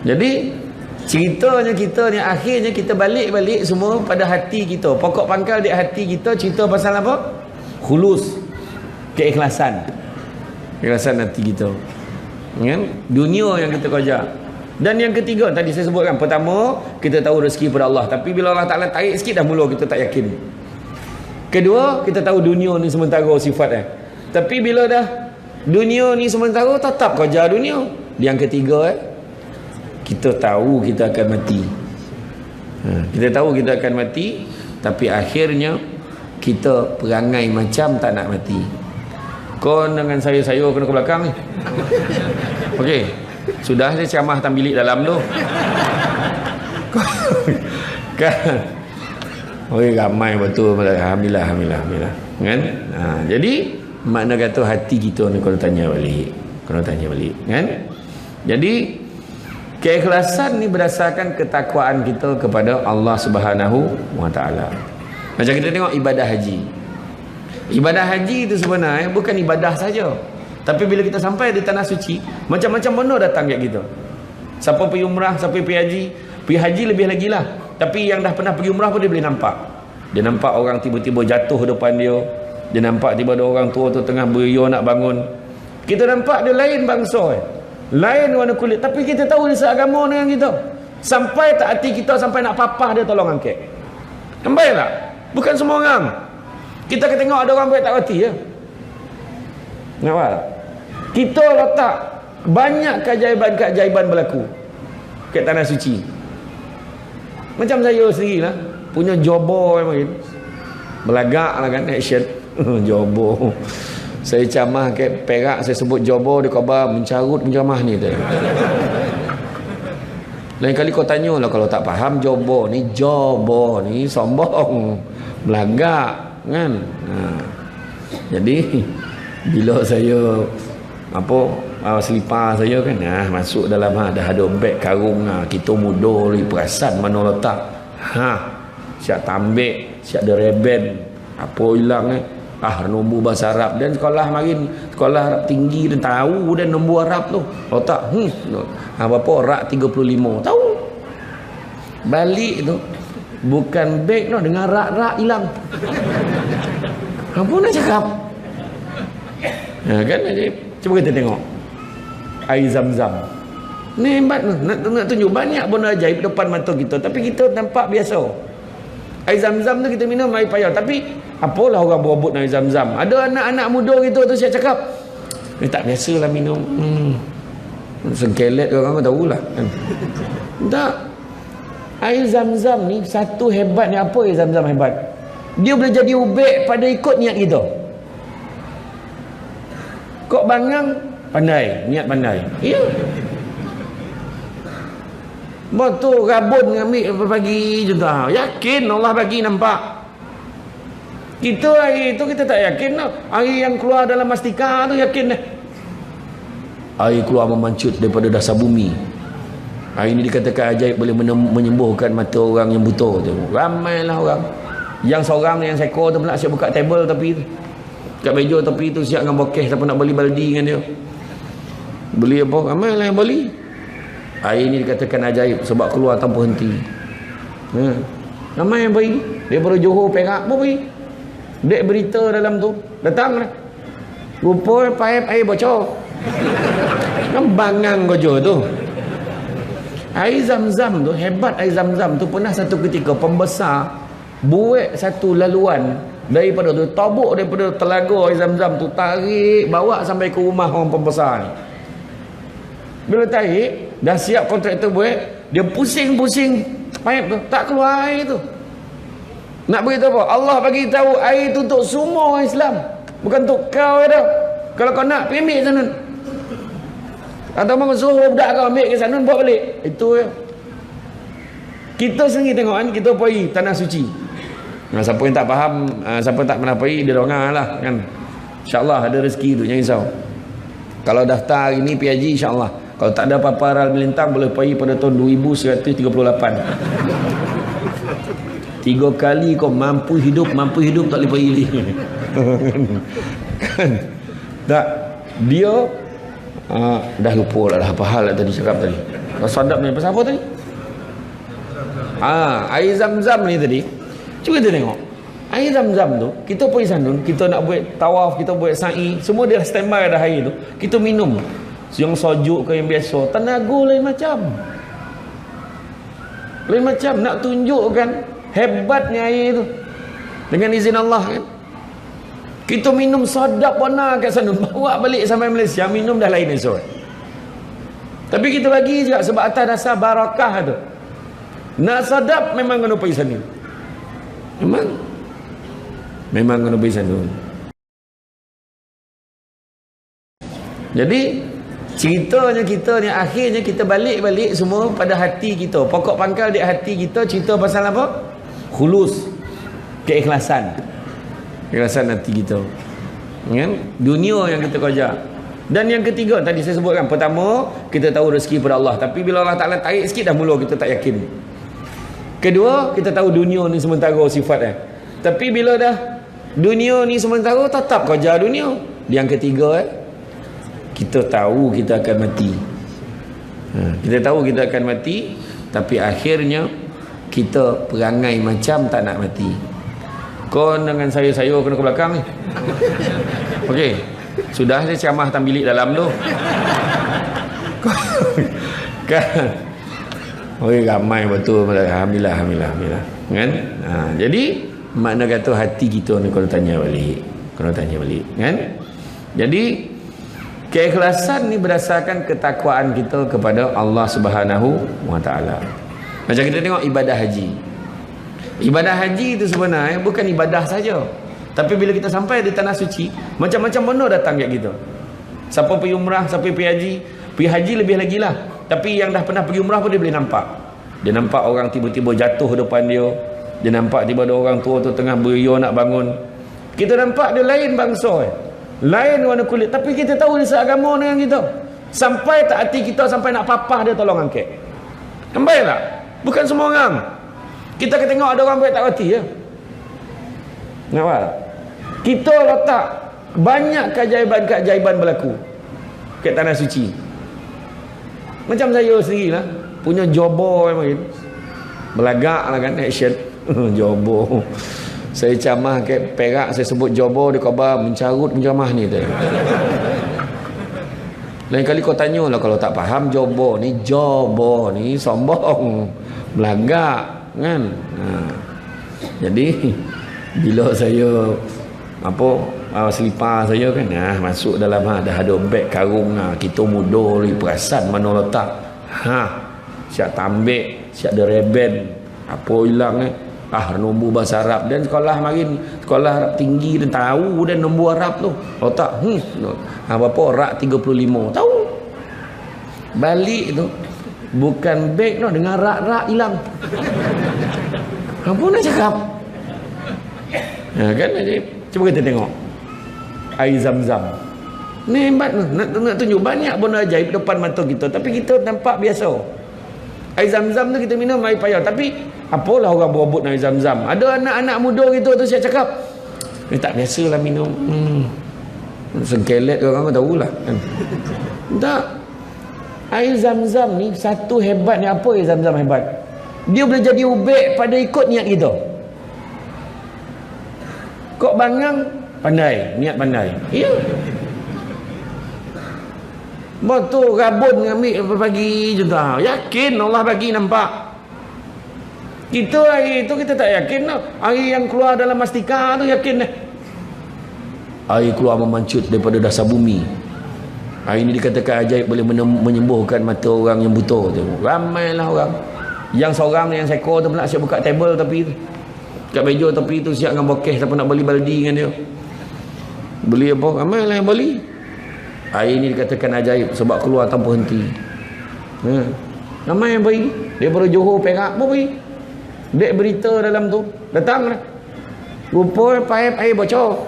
Jadi ceritanya kita ni akhirnya kita balik-balik semua pada hati kita. Pokok pangkal di hati kita cerita pasal apa? Khulus, keikhlasan. Keikhlasan hati kita. Kan? Dunia yang kita kejar. Dan yang ketiga tadi saya sebutkan, pertama kita tahu rezeki pada Allah, tapi bila Allah Taala tarik sikit dah mula kita tak yakin. Kedua, kita tahu dunia ni sementara sifatnya. Tapi bila dah dunia ni sementara, tetap kejar dunia. Yang ketiga, kita tahu kita akan mati. Kita tahu kita akan mati, tapi akhirnya kita perangai macam tak nak mati. Kau dengan saya kena ke belakang ni. Okey. Sudah saya ceramah dalam bilik dalam tu. Kan? Oh, ramai betul. Alhamdulillah. Kan? Jadi makna kata hati kita ni kalau tanya balik. Kan? Jadi keikhlasan ni berdasarkan ketakwaan kita kepada Allah Subhanahu wa taala. Macam kita tengok ibadah haji. Ibadah haji itu sebenarnya bukan ibadah saja. Tapi bila kita sampai di tanah suci, macam-macam benda datang kat kita. Siapa pergi umrah, siapa pergi haji. Pergi haji lebih lagi lah. Tapi yang dah pernah pergi umrah pun dia boleh nampak. Dia nampak orang tiba-tiba jatuh depan dia. Dia nampak tiba-tiba ada orang tua tu tengah beriak nak bangun. Kita nampak dia lain bangsa. Lain warna kulit. Tapi kita tahu dia seagama dengan kita. Sampai tak hati kita, sampai nak papah dia tolong angkat. Nampak tak? Bukan semua orang. Kita akan tengok ada orang baik tak hati ya. Nampak tak? Kita letak banyak keajaiban-keajaiban berlaku kat tanah suci. Macam saya sendiri lah, punya jobo yang makin belagak lah kan, action. Jobo. Saya camah kat Perak, saya sebut jobo, dia khabar mencarut pencamah ni tu. Lain kali kau tanya lah kalau tak faham jobo ni sombong, belagak kan. Jadi bila saya selipar saya kan masuk dalam dah ada beg karung kita muda lagi perasan mana letak siap tambik, siap ada reben apa hilang nombor bahasa Arab dan sekolah Arab tinggi dan tahu dan nombor Arab tu letak berapa rak 35 tahu balik tu bukan beg no dengan rak-rak hilang. Apa nak cakap kan. Jadi cuba kita tengok air Zam-Zam ni hebat nak tunjuk banyak benda ajaib depan mata kita, tapi kita nampak biasa. Air Zam-Zam tu kita minum air payau, tapi apalah orang berebut air Zam-Zam. Ada anak-anak muda kita tu siap cakap ni tak biasalah minum sengkelet orang tahulah kan. Tak, air Zam-Zam ni satu hebatnya. Apa air Zam-Zam hebat? Dia boleh jadi ubek pada ikut niat kita. Kok bangang pandai, niat pandai. Ya. Betul rabun ambil pagi juga. Yakin Allah bagi nampak. Kita hari itu kita tak yakin lah. Air yang keluar dalam mastika tu yakin dah. Air keluar memancut daripada dasar bumi. Air ini dikatakan ajaib, boleh menyembuhkan mata orang yang buta tu. Ramailah orang. Yang seorang yang sekor tu pula siap buka table tepi tu. Kat meja tepi tu siap dengan bokeh, siapa nak beli baldi dengan dia. Beli apa? Ramailah yang beli. Air ini dikatakan ajaib sebab keluar tanpa henti. Ramai yang beli. Daripada Johor, Perak pun beli. Dek berita dalam tu datang lah. Rupa paip air bocor. Kan bangang gojo tu. Air Zam-Zam tu hebat. Air Zam-Zam tu pernah satu ketika pembesar buat satu laluan daripada tu, tabuk daripada telaga air Zam-Zam tu, tarik bawa sampai ke rumah orang pembesar ni. Bila tarik dah siap kontraktor buat, dia pusing-pusing paip tu tak keluar air tu. Nak beritahu apa? Allah bagi tahu air tu untuk semua orang Islam, bukan untuk kau dah. Kalau kau nak pergi ambil sana, atau mau suruh budak kau ambil ke sana bawa balik. Itu ya. Kita sendiri tengok kan, kita pergi tanah suci. Siapa yang tak faham, siapa yang tak pernah pergi, dia dengar lah kan. InsyaAllah ada rezeki tu, jangan risau. Kalau daftar hari ni pergi haji, insyaAllah. Kalau tak ada apa-apa ral melintang, boleh pergi pada tahun 2138. 3 kali kau mampu hidup tak boleh pergi lagi. Kan? Tak, dia dah lupa lah apa hal tadi cakap tadi. Sadap ni pasal apa tadi? Air Zam-Zam ni tadi, cuba kita tengok air Zam-Zam tu, kita pergi sana, kita nak buat tawaf, kita buat sa'i, semua dia standby dah air tu, kita minum yang sejuk ke yang biasa, tenaga lain macam, nak tunjukkan hebatnya air tu dengan izin Allah kan. Kita minum sadap warna kat sana, bawa balik sampai Malaysia, minum dah lain esok. Tapi kita bagi juga sebab atas dasar barakah tu. Nak sadap memang kena pergi sana. Memang kena pergi sana. Jadi ceritanya kita ni akhirnya kita balik semua pada hati kita. Pokok pangkal di hati kita cerita pasal apa? Khulus, keikhlasan. Keikhlasan hati kita. Kan? Dunia yang kita kejar. Dan yang ketiga tadi saya sebutkan, pertama kita tahu rezeki pada Allah, tapi bila Allah Taala tarik sikit dah mula kita tak yakin. Kedua, kita tahu dunia ni sementara sifatnya. Tapi bila dah dunia ni sementara, tetap kejar dunia. Yang ketiga kita tahu kita akan mati. Kita tahu kita akan mati, tapi akhirnya kita perangai macam tak nak mati. Kau dengan saya kena ke belakang ni. Okey. Sudah saya ceramah dalam bilik dalam tu. Kan? Ramai betul. Alhamdulillah. Kan? Jadi makna kata hati kita ni kena tanya balik. Kan? Jadi keikhlasan ni berdasarkan ketakwaan kita kepada Allah Subhanahu wa taala. Macam kita tengok ibadah haji. Ibadah haji itu sebenarnya bukan ibadah saja. Tapi bila kita sampai di tanah suci, macam-macam benda datang kat kita. Siapa pergi umrah, siapa pergi haji. Pergi haji lebih lagi lah. Tapi yang dah pernah pergi umrah pun dia boleh nampak. Dia nampak orang tiba-tiba jatuh depan dia. Dia nampak tiba-tiba ada orang tua tu tengah beria nak bangun. Kita nampak dia lain bangsa. Lain warna kulit. Tapi kita tahu dia seagama dengan kita. Sampai tak hati kita, sampai nak papah dia tolong angkat. Sampai tak? Bukan semua orang. Kita akan tengok ada orang baik tak hati ya. Nampak? Kita letak banyak keajaiban-keajaiban berlaku kat tanah suci. Macam saya sendiri lah, punya jobo main belagak lah kan, action. Jobo. Saya camah kat Perak, saya sebut jobo, dia khabar mencarut penjamah ni tu. Lain kali kau tanya lah kalau tak faham jobo ni sombong, belagak kan. Jadi bila saya selipar saya kan masuk dalam dah ada beg karung kita muda lagi perasan mana letak siap tambik, siap ada reben apa hilang nombor bahasa Arab, dan sekolah Arab tinggi dan tahu dan nombor Arab tu letak berapa rak 35 tahu. Balik tu bukan beg dengan rak-rak hilang. Apa nak cakap kan. Jadi cuba kita tengok air Zam-Zam ni hebat nak tunjuk banyak benda ajaib depan mata kita, tapi kita nampak biasa. Air Zam-Zam tu kita minum air payah, tapi apalah orang berebut air Zam-Zam. Ada anak-anak muda kita tu siap cakap ni tak biasalah minum. Sengkelet orang tahulah kan. Tak, air Zam-Zam ni satu hebatnya. Apa air Zam-Zam hebat? Dia boleh jadi ubek pada ikut niat kita. Kok bangang pandai, niat pandai. Ya. Betul rabun ambil pagi je dah. Yakin Allah bagi nampak. Kita hari itu kita tak yakin lah. Air yang keluar dalam mastika tu yakin dah. Air keluar memancut daripada dasar bumi. Air ini dikatakan ajaib, boleh menyembuhkan mata orang yang buta tu. Ramailah orang. Yang seorang yang sekor tu pula siap buka table tepi tu. Kat meja tepi tu siap dengan bokeh, siapa nak beli baldi dengan dia. Beli apa? Ramailah yang beli. Air ini dikatakan ajaib sebab keluar tanpa henti. Ramai yang beli. Daripada Johor, Perak pun beli. Dek berita dalam tu datang lah. Rupa paip air bocor.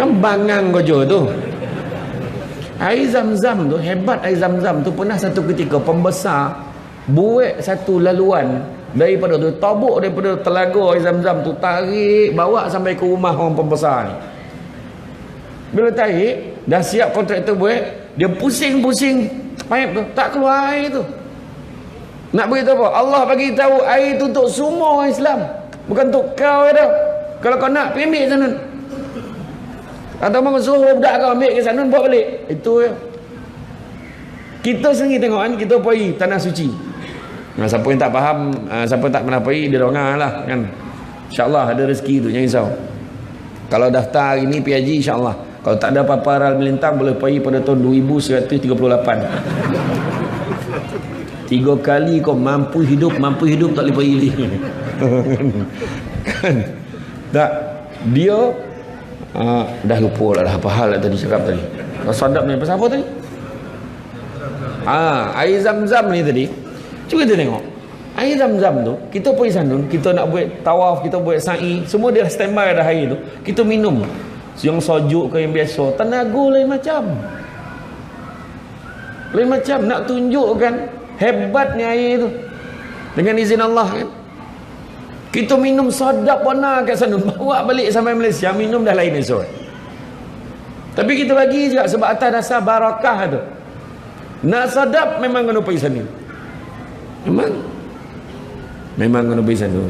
Kan bangang gojo tu. Air Zam-Zam tu hebat. Air Zam-Zam tu pernah satu ketika pembesar buat satu laluan daripada tu, tabuk daripada telaga air Zam-Zam tu, tarik bawa sampai ke rumah orang pembesar ni. Bila tarik dah siap kontraktor buat, dia pusing-pusing Paip tu tak keluar air tu. Nak beritahu apa? Allah bagi tahu air tu untuk semua orang Islam, bukan untuk kau je dah. Kalau kau nak pergi ambil sana, atau mau suruh budak kau ambil ke sana bawa balik. Itu je. Kita sendiri tengok kan, kita pergi tanah suci. Siapa yang tak faham, siapa yang tak pernah pergi, dia dongah lah kan. InsyaAllah ada rezeki tu, jangan risau. Kalau daftar hari ni pergi haji, insyaAllah. Kalau tak ada apa-apa hal melintang, boleh pergi pada tahun 2138. 3 kali kau mampu hidup tak boleh pergi lagi. Kan? Tak, dia dah lupa lah apa hal lah tadi cakap tadi. Kau sadap ni pasal apa tadi? Air Zam-Zam ni tadi, cuba kita tengok air Zam-Zam tu, kita pergi sana, kita nak buat tawaf, kita buat sa'i, semua dia standby dah air tu, kita minum yang sejuk ke yang biasa, tenaga lain macam, nak tunjukkan hebatnya air tu dengan izin Allah kan. Kita minum sedap warna kat sana, bawa balik sampai Malaysia, minum dah lain esok. Tapi kita bagi juga sebab atas dasar barakah tu. Nak sedap memang kena pergi sana. Memang kena pergi sana.